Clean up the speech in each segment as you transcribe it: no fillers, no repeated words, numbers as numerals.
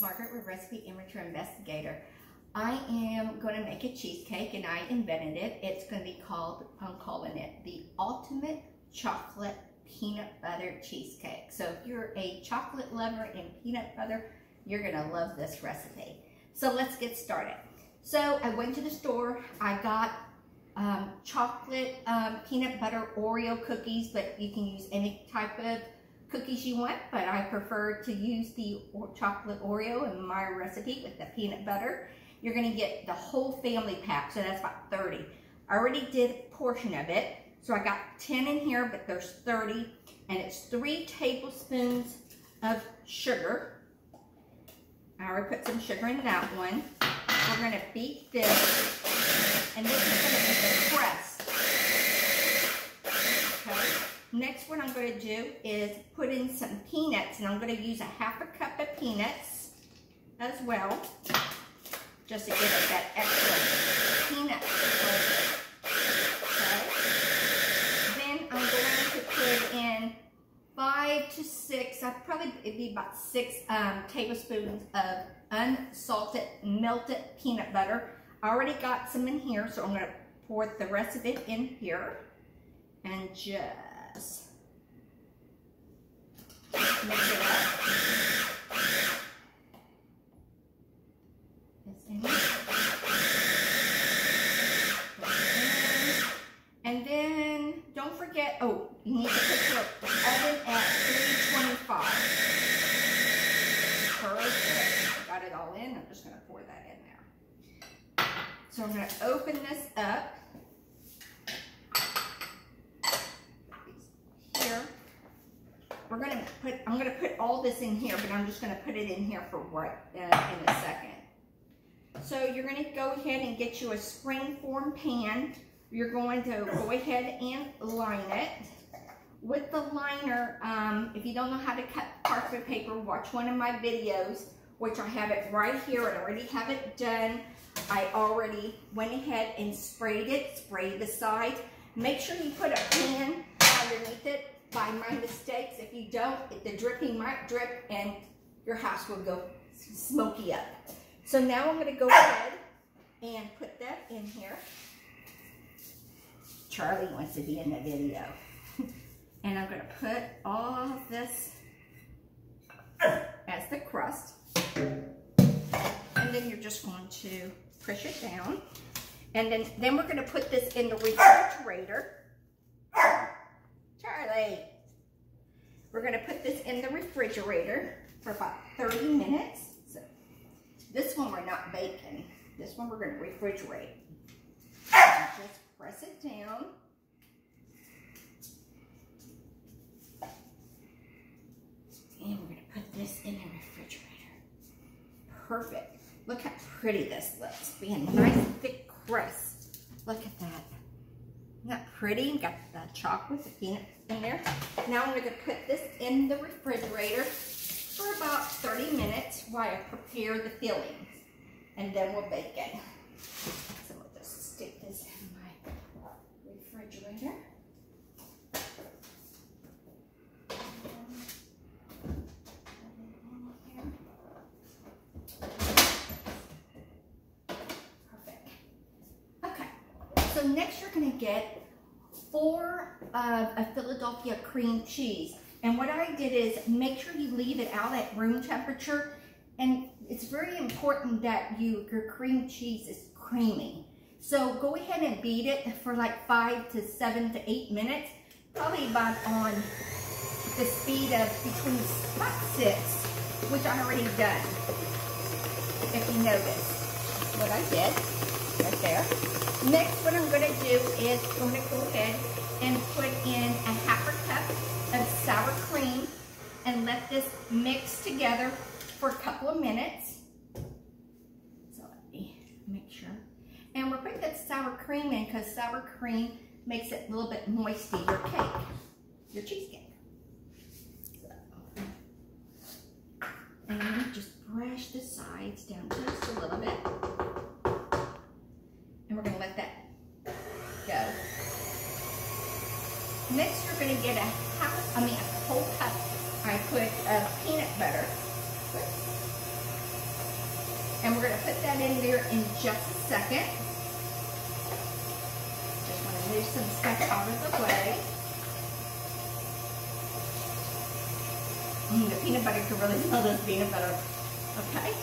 Margaret with Recipe Amateur Investigator. I am going to make a cheesecake and I invented it. It's going to be called, I'm calling it the Ultimate Chocolate Peanut Butter Cheesecake. So if you're a chocolate lover and peanut butter, you're going to love this recipe. So let's get started. So I went to the store, I got chocolate peanut butter Oreo cookies, but you can use any type of cookies you want, but I prefer to use the chocolate Oreo in my recipe with the peanut butter. You're going to get the whole family pack, so that's about 30. I already did a portion of it, so I got 10 in here, but there's 30, and it's 3 tablespoons of sugar. I already put some sugar in that one. We're going to beat this, and this is going to be the crust. Next, what I'm going to do is put in some peanuts, and I'm going to use a ½ cup of peanuts as well, just to give it that extra peanut flavor. Okay. Then I'm going to put in 5 to 6, it'd be about 6 tablespoons of unsalted melted peanut butter. I already got some in here, so I'm going to pour the rest of it in here and just mix it up. And then don't forget, oh, you need to put your oven at 325. Perfect. Got it all in. I'm just going to pour that in there. So I'm going to open this up. I'm going to put all this in here, but I'm just going to put it in here for what in a second. So you're going to go ahead and get you a spring-form pan. You're going to go ahead and line it. With the liner, if you don't know how to cut parchment paper, watch one of my videos, which I have it right here. I already have it done. I already went ahead and sprayed it, sprayed the sides. Make sure you put a pan underneath it. By my mistakes, if you don't, the dripping might drip and your house will go smoky up. So now I'm going to go ahead and put that in here. Charlie wants to be in the video. And I'm going to put all of this as the crust. And then you're just going to push it down. And then we're going to put this in the refrigerator. Charlie, we're going to put this in the refrigerator for about 30 minutes. So this one we're not baking. This one we're going to refrigerate. Just press it down. And we're going to put this in the refrigerator. Perfect. Look how pretty this looks. Be a nice thick crust. Look at that. Isn't that pretty? Got the chocolate, the peanuts in there. Now I'm going to put this in the refrigerator for about 30 minutes while I prepare the fillings. And then we'll bake it. So we'll just stick this in my refrigerator. Perfect. Okay. So next you're going to get 4 of a Philadelphia cream cheese. And what I did is make sure you leave it out at room temperature. And it's very important that your cream cheese is creamy. So go ahead and beat it for like 5 to 7 to 8 minutes. Probably about on the speed of between about 6, which I already done. If you notice what I did right there. Next, what I'm going to do is going to go ahead and put in a ½ cup of sour cream and let this mix together for a couple of minutes. So let me make sure. And we're putting that sour cream in because sour cream makes it a little bit moisty, your cake, your cheesecake. So, and just brush the sides down just a little bit. And we're going to let that go. Next, you're going to get a whole cup I put peanut butter. And we're going to put that in there in just a second. Just want to move some stuff out of the way. The peanut butter can really smell this peanut butter. Okay.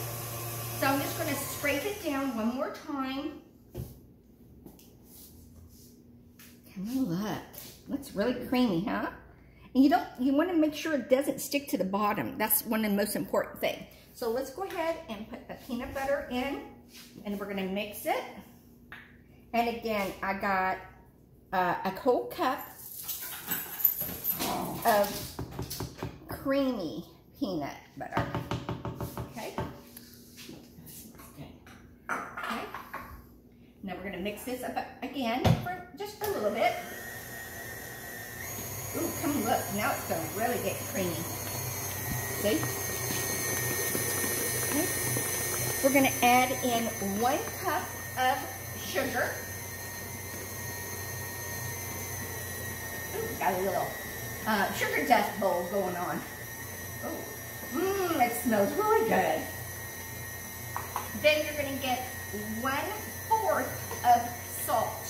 So I'm just going to scrape it down one more time. Come on, look. Looks really creamy, huh? And you want to make sure it doesn't stick to the bottom. That's one of the most important things. So let's go ahead and put the peanut butter in, and we're going to mix it. And again, I got a whole cup of creamy peanut butter. Okay. Okay. Now we're going to mix this up again for just a little bit. Ooh, come look. Now it's going to really get creamy. See? Okay. We're going to add in 1 cup of sugar. Ooh, got a little sugar dust bowl going on. Oh, it smells really good. Then you're going to get 1/4 of salt.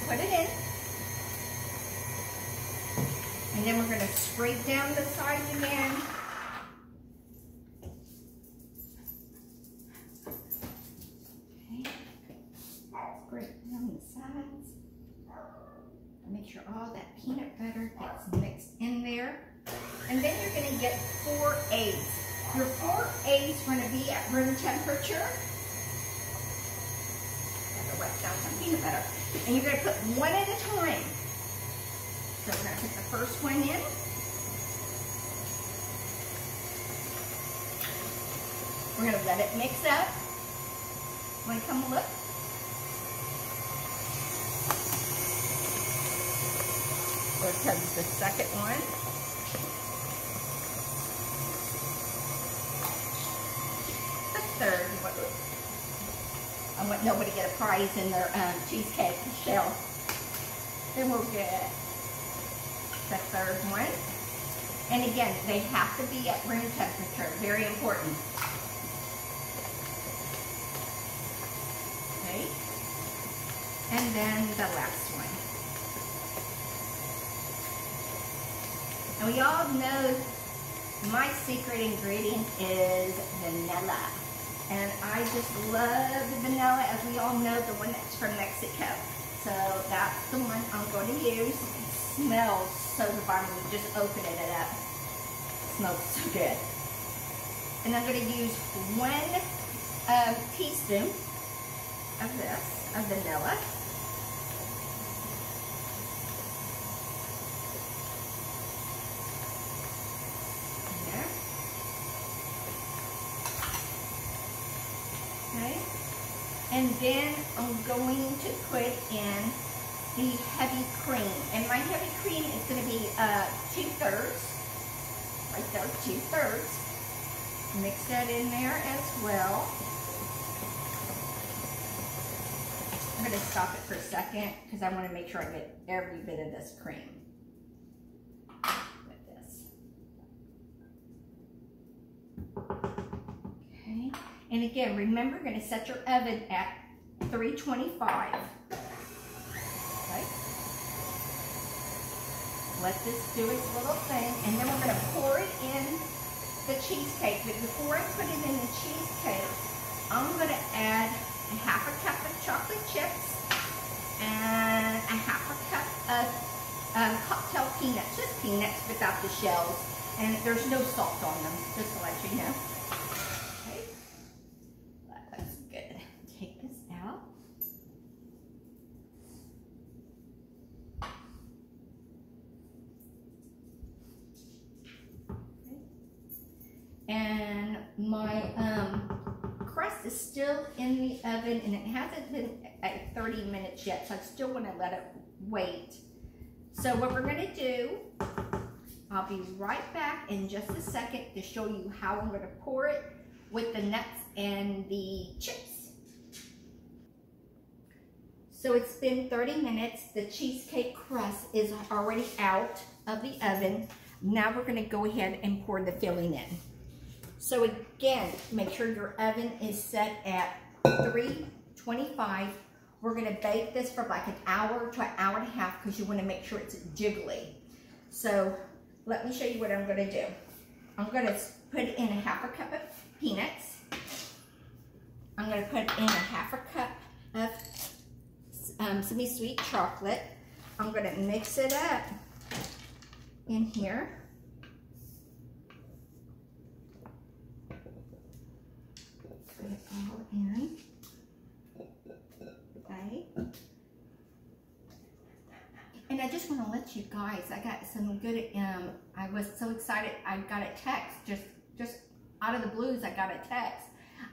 Put it in. And then we're going to scrape down the sides again. Okay. Scrape down the sides. Make sure all that peanut butter gets mixed in there. And then you're going to get 4 eggs. Your 4 eggs are going to be at room temperature. Wet down some peanut butter. And you're going to put 1 at a time. So we're going to put the first one in. We're going to let it mix up. Want to come look? Here comes the second one. The third one. I want nobody to get a prize in their cheesecake shell. Then we'll get the third one. And again, they have to be at room temperature. Very important. Okay. And then the last one. And we all know my secret ingredient is vanilla. And I just love the vanilla, as we all know, the one that's from Mexico. So that's the one I'm going to use. It smells so divine when you just open it up. It smells so good. And I'm going to use 1 teaspoon of this, of vanilla. And then I'm going to put in the heavy cream. And my heavy cream is going to be 2/3. Right there, 2/3. Mix that in there as well. I'm going to stop it for a second because I want to make sure I get every bit of this cream with this. Okay. And again, remember, you're going to set your oven at 325. Okay. Let this do its little thing, and then we're going to pour it in the cheesecake. But before I put it in the cheesecake, I'm going to add a 1/2 cup of chocolate chips and a 1/2 cup of cocktail peanuts, just peanuts without the shells. And there's no salt on them, just to let you know. And my crust is still in the oven, and it hasn't been at 30 minutes yet, so I still want to let it wait. So what we're going to do, I'll be right back in just a second to show you how I'm going to pour it with the nuts and the chips. So it's been 30 minutes. The cheesecake crust is already out of the oven. Now we're gonna go ahead and pour the filling in. So again, make sure your oven is set at 325. We're gonna bake this for like an hour to an hour and a half because you wanna make sure it's jiggly. So let me show you what I'm gonna do. I'm gonna put in a half a cup of peanuts. I'm gonna put in a half a cup of semi-sweet chocolate. I'm gonna mix it up in here. Put it all in. Okay. And I just want to let you guys, I got some good, I was so excited, I got a text, just out of the blues, I got a text.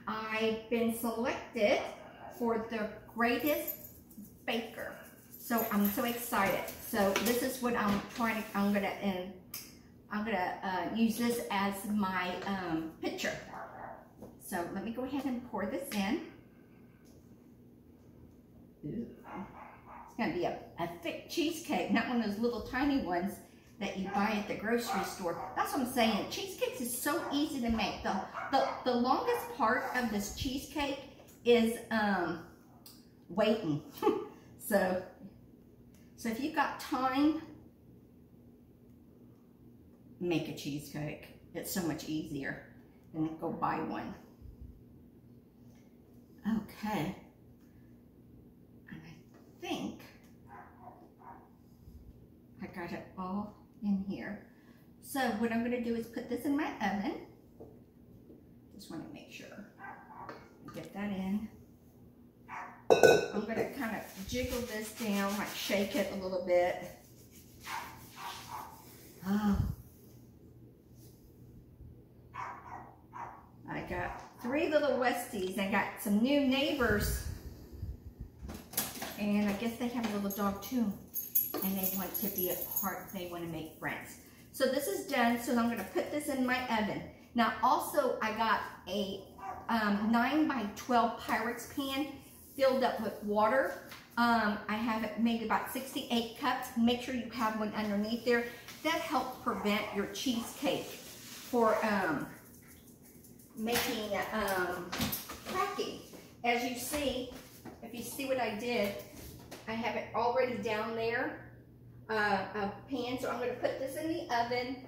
I've been selected for the greatest baker. So I'm so excited. So this is what I'm trying to, I'm gonna use this as my picture. So let me go ahead and pour this in. Ooh. It's gonna be a thick cheesecake, not one of those little tiny ones that you buy at the grocery store. That's what I'm saying. Cheesecakes is so easy to make. The longest part of this cheesecake is waiting. So if you've got time, make a cheesecake. It's so much easier than go buy one. Okay. And I think I got it all in here. So what I'm going to do is put this in my oven. Just want to make sure I get that in. I'm going to kind of jiggle this down, like shake it a little bit. Oh. I got 3 little Westies. I got some new neighbors. And I guess they have a little dog too. And they want to be a part, they want to make friends. So this is done, so I'm going to put this in my oven. Now also I got a 9 by 12 Pyrex pan filled up with water. I have it maybe about 68 cups. Make sure you have one underneath there. That helps prevent your cheesecake for making cracking. As you see, if you see what I did, I have it already down there, a pan. So I'm going to put this in the oven,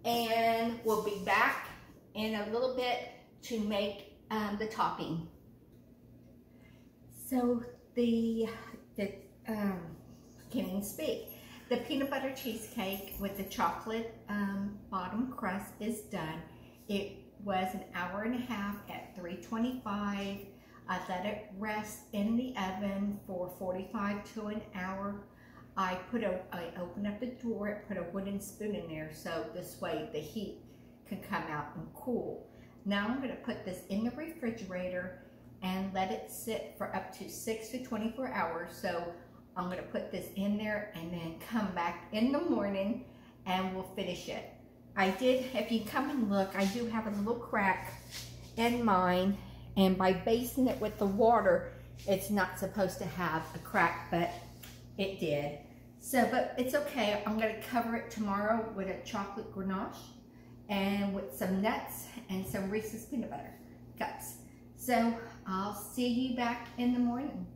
and we'll be back in a little bit to make the topping. So can't even speak. The peanut butter cheesecake with the chocolate bottom crust is done. It was an hour and a half at 325. I let it rest in the oven for 45 to an hour. I opened up the drawer, put a wooden spoon in there so this way the heat can come out and cool. Now I'm going to put this in the refrigerator and let it sit for up to 6 to 24 hours. So I'm going to put this in there and then come back in the morning and we'll finish it. I did, if you come and look, I do have a little crack in mine, and by basting it with the water, it's not supposed to have a crack, but it did. So, but it's okay. I'm going to cover it tomorrow with a chocolate ganache and with some nuts and some Reese's peanut butter cups. So I'll see you back in the morning.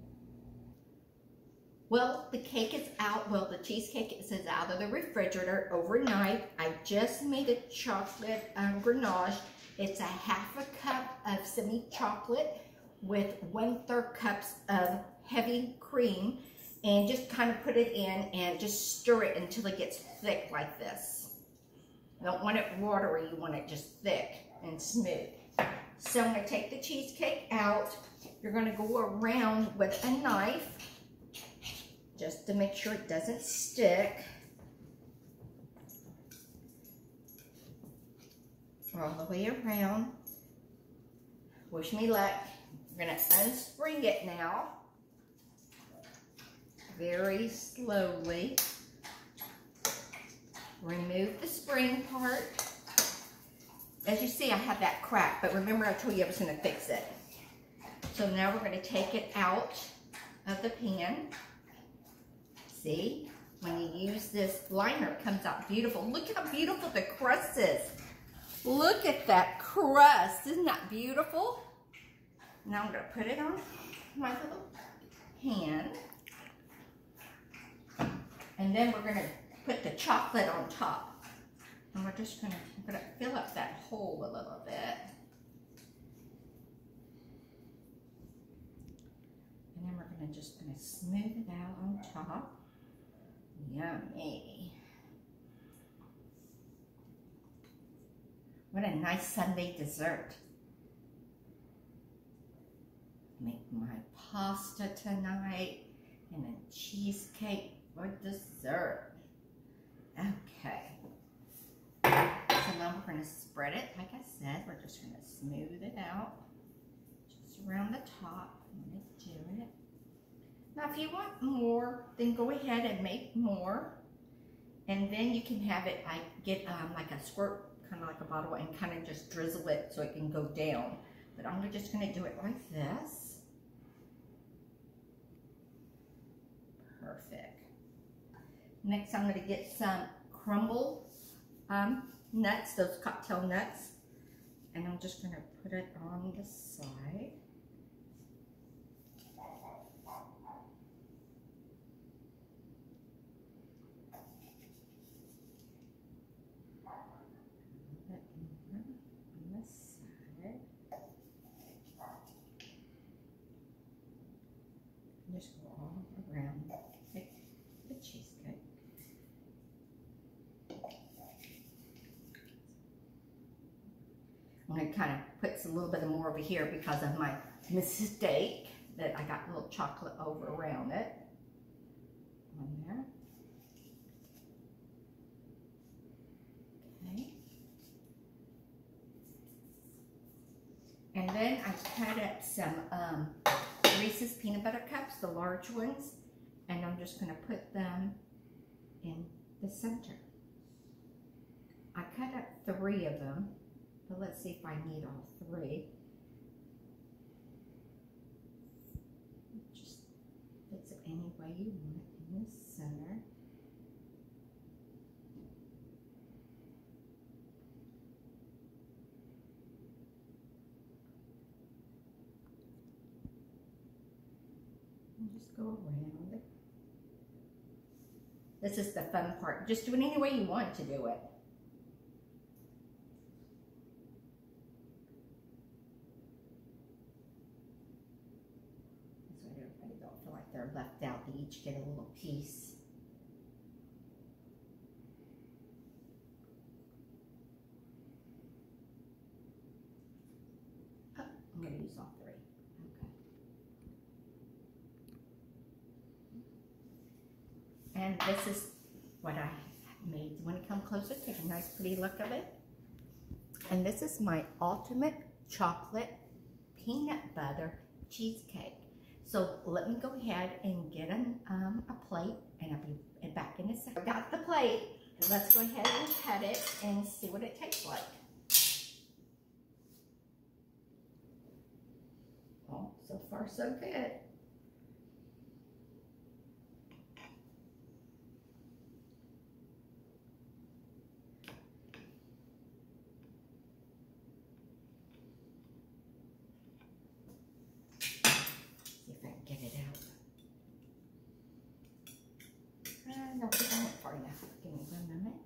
Well, the cake is out. Well, the cheesecake is out of the refrigerator overnight. I just made a chocolate ganache. It's a half a cup of semi-chocolate with 1/3 cups of heavy cream, and just kind of put it in and just stir it until it gets thick like this. You don't want it watery, you want it just thick and smooth. So I'm going to take the cheesecake out. You're going to go around with a knife just to make sure it doesn't stick. All the way around. Wish me luck. We're going to unspring it now. Very slowly. Remove the spring part. As you see, I have that crack, but remember I told you I was going to fix it. So now we're going to take it out of the pan. See, when you use this liner, it comes out beautiful. Look how beautiful the crust is. Look at that crust. Isn't that beautiful? Now I'm going to put it on my little pan. And then we're going to put the chocolate on top. And we're just going to fill up that hole a little bit. And then we're just going to smooth it out on top. Yummy. What a nice Sunday dessert. Make my pasta tonight and a cheesecake for dessert. Okay. So now we're going to spread it. Like I said, we're just going to smooth it out. Just around the top. I'm going to do it. Now, if you want more, then go ahead and make more. And then you can have it, get like a squirt, kind of like a bottle, and kind of just drizzle it so it can go down. But I'm just going to do it like this. Perfect. Next, I'm going to get some crumble nuts, those cocktail nuts. And I'm just going to put it on the side. Just go all around the cheesecake. I'm going to kind of put a little bit more over here because of my mistake that I got a little chocolate over around it. On there. Okay. And then I cut up some Reese's peanut butter cups, the large ones, and I'm just going to put them in the center. I cut up 3 of them, but let's see if I need all 3. Just fits it any way you want in the center. And just go around it. This is the fun part. Just do it any way you want to do it. This way everybody don't feel like they're left out. They each get a little piece. Oh, I'm going to use all 3. And this is what I made. You want to come closer? Take a nice pretty look of it. And this is my ultimate chocolate peanut butter cheesecake. So let me go ahead and get a plate, and I'll be back in a second. I got the plate. And let's go ahead and cut it and see what it tastes like. Oh, so far so good. No, we don't want far enough. Give me 1 minute.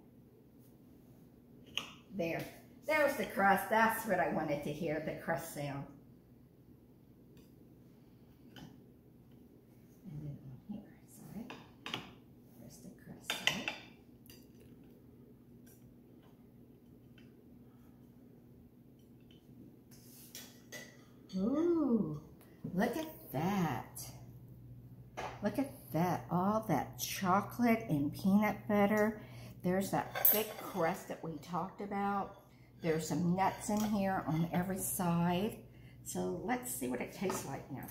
There. There's the crust. That's what I wanted to hear, the crust sound. And then on here side, there's the crust side. Ooh, look at that. Look at that, all that chocolate and peanut butter. There's that thick crust that we talked about. There's some nuts in here on every side. So let's see what it tastes like now.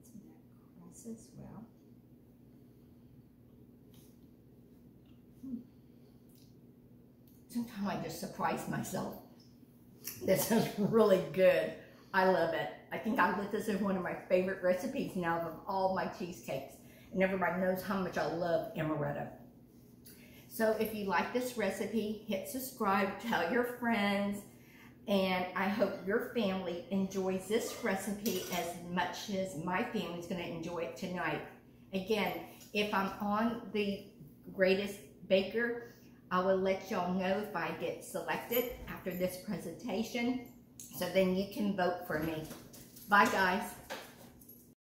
Some of that crust as well. Sometimes I just surprise myself. This is really good. I love it. I think I list this as one of my favorite recipes now of all my cheesecakes. And everybody knows how much I love amaretto. So if you like this recipe, hit subscribe, tell your friends, and I hope your family enjoys this recipe as much as my family's going to enjoy it tonight. Again, if I'm on the Greatest Baker, I will let y'all know if I get selected after this presentation, so then you can vote for me. Bye, guys.